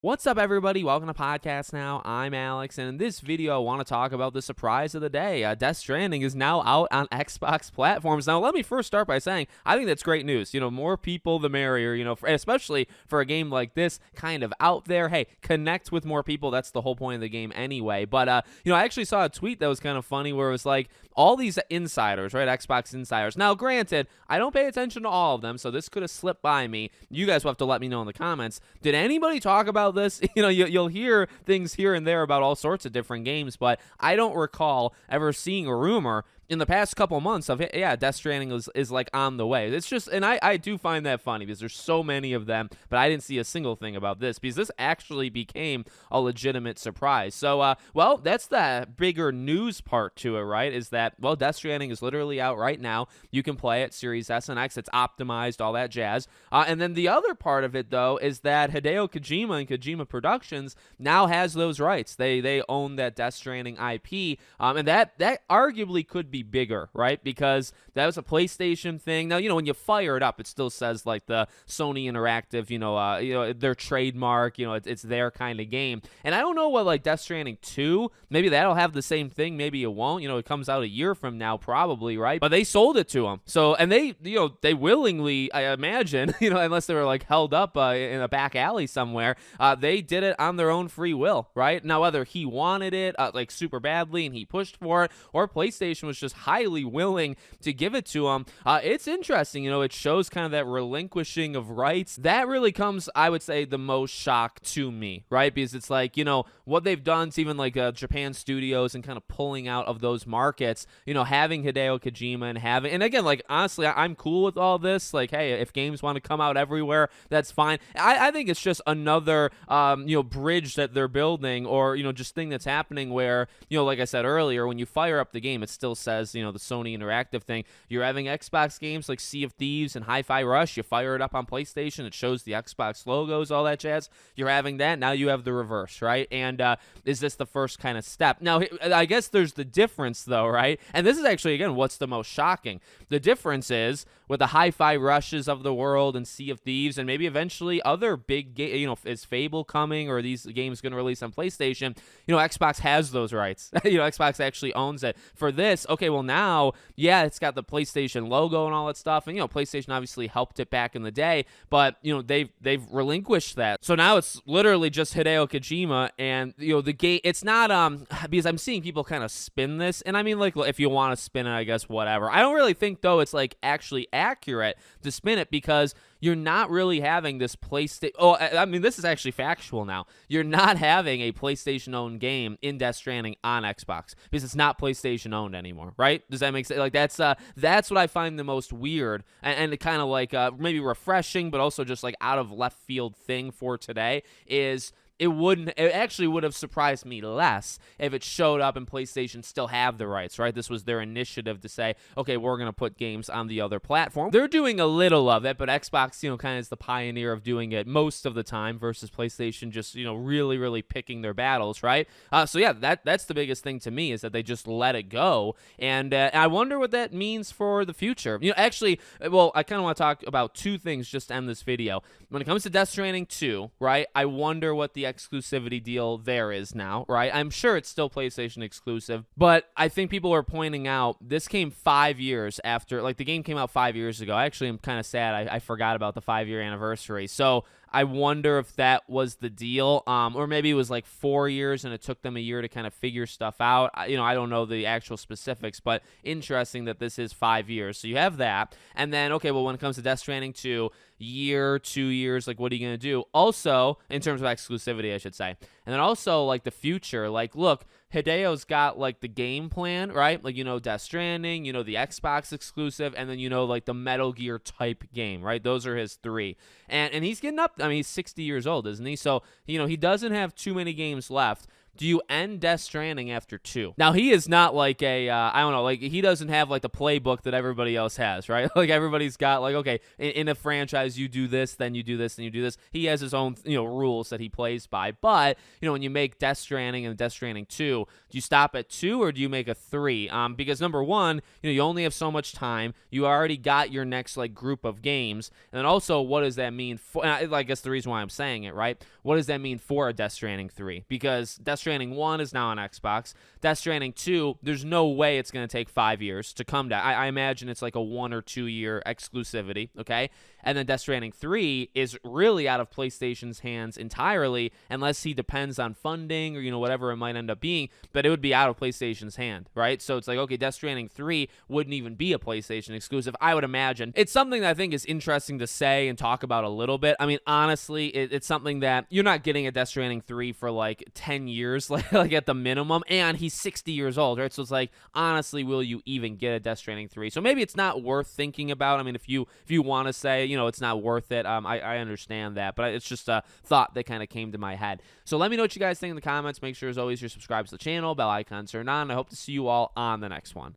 What's up, everybody? Welcome to Podcast Now. I'm Alex, and in this video, I want to talk about the surprise of the day. Death Stranding is now out on Xbox platforms. Now, let me first start by saying I think that's great news. More people, the merrier, especially for a game like this, kind of out there. Hey, connect with more people. That's the whole point of the game anyway. But, I actually saw a tweet that was kind of funny where it was like all these insiders, right? Xbox insiders. Now, granted, I don't pay attention to all of them, so this could have slipped by me. You guys will have to let me know in the comments. Did anybody talk about this? You'll hear things here and there about all sorts of different games, but I don't recall ever seeing a rumor in the past couple months of, yeah, Death Stranding is like on the way. It's just, and I do find that funny because there's so many of them, but I didn't see a single thing about this because this actually became a legitimate surprise. So, well, that's the bigger news part to it, right? Is that, well, Death Stranding is literally out right now. You can play it, Series S and X. It's optimized, all that jazz. And then the other part of it, though, is that Hideo Kojima and Kojima Productions now has those rights. They own that Death Stranding IP, and that arguably could be bigger, right? Because that was a PlayStation thing. Now, when you fire it up, it still says like the Sony Interactive, their trademark, it's their kind of game. And I don't know what like Death Stranding 2, maybe that'll have the same thing, maybe it won't. It comes out a year from now probably, right? But they sold it to them. So, and they willingly, I imagine, unless they were like held up in a back alley somewhere, they did it on their own free will, right? Now, whether he wanted it like super badly and he pushed for it, or PlayStation was just highly willing to give it to him, it's interesting. It shows kind of that relinquishing of rights. That really comes, I would say, the most shock to me, right? Because it's like, what they've done to even like Japan studios and kind of pulling out of those markets, having Hideo Kojima and again, like, honestly, I'm cool with all this. Like, hey, if games want to come out everywhere, that's fine. I think it's just another, bridge that they're building, or, just thing that's happening where, like I said earlier, when you fire up the game, it still says, the Sony Interactive thing. You're having Xbox games like Sea of Thieves and Hi-Fi Rush. You fire it up on PlayStation, it shows the Xbox logos, all that jazz. You're having that. Now you have the reverse, right? And is this the first kind of step? Now, I guess there's the difference, though, right? And this is actually, again, what's the most shocking. The difference is with the Hi-Fi Rushes of the world and Sea of Thieves, and maybe eventually other big games, is Fable coming, or these games going to release on PlayStation? Xbox has those rights. Xbox actually owns it. For this, okay, well now, yeah, it's got the PlayStation logo and all that stuff, and PlayStation obviously helped it back in the day, but they've relinquished that. So now it's literally just Hideo Kojima, and the game. It's not because I'm seeing people kind of spin this, and I mean, like, if you want to spin it, I guess whatever. I don't really think though it's like actually accurate to spin it, because you're not really having this PlayStation. Oh, I mean, this is actually factual now. You're not having a PlayStation-owned game in Death Stranding on Xbox because it's not PlayStation-owned anymore, right? Does that make sense? Like, that's what I find the most weird and kind of like maybe refreshing, but also just like out of left field thing for today is. It actually would have surprised me less if it showed up and PlayStation still have the rights, right? This was their initiative to say, okay, we're going to put games on the other platform. They're doing a little of it, but Xbox, kind of is the pioneer of doing it most of the time versus PlayStation just, really, really picking their battles, right? So yeah, that's the biggest thing to me is that they just let it go. And I wonder what that means for the future. Actually, well, I kind of want to talk about two things just to end this video. When it comes to Death Stranding 2, right, I wonder what the exclusivity deal there is now, right? I'm sure it's still PlayStation exclusive, but I think people are pointing out this came 5 years after, like, the game came out 5 years ago. Actually, I'm kind of sad I forgot about the 5-year anniversary. So I wonder if that was the deal, or maybe it was like 4 years and it took them a year to kind of figure stuff out. I don't know the actual specifics, but interesting that this is 5 years. So you have that. And then, okay, well, when it comes to Death Stranding 2, year, 2 years, like, what are you going to do? Also, in terms of exclusivity, I should say. And then also, like, the future. Like, look, Hideo's got, like, the game plan, right? Like, Death Stranding, the Xbox exclusive, and then, like, the Metal Gear type game, right? Those are his three. And he's getting up. I mean, he's 60 years old, isn't he? So, he doesn't have too many games left. Do you end Death Stranding after 2? Now, he is not like I don't know, like, he doesn't have, like, the playbook that everybody else has, right? Like, everybody's got, like, okay, in a franchise, you do this, then you do this, then you do this. He has his own, rules that he plays by. But, when you make Death Stranding and Death Stranding 2, do you stop at 2 or do you make a 3? Because, number one, you only have so much time. You already got your next, like, group of games. And then also, what does that mean for, and I guess the reason why I'm saying it, right? What does that mean for a Death Stranding 3? Because Death Stranding 1 is now on Xbox. Death Stranding 2, there's no way it's going to take 5 years to come down. I imagine it's like a 1 or 2 year exclusivity, okay? And then Death Stranding 3 is really out of PlayStation's hands entirely, unless he depends on funding or, whatever it might end up being, but it would be out of PlayStation's hand, right? So it's like, okay, Death Stranding 3 wouldn't even be a PlayStation exclusive, I would imagine. It's something that I think is interesting to say and talk about a little bit. I mean, honestly, it's something that you're not getting a Death Stranding 3 for like 10 years, like at the minimum, and he's 60 years old, right? So it's like, honestly, will you even get a Death Stranding 3? So maybe it's not worth thinking about. I mean, if you want to say, it's not worth it, I understand that, but it's just a thought that kind of came to my head. So let me know what you guys think in the comments. Make sure, as always, you're subscribed to the channel, bell icon turned on. I hope to see you all on the next one.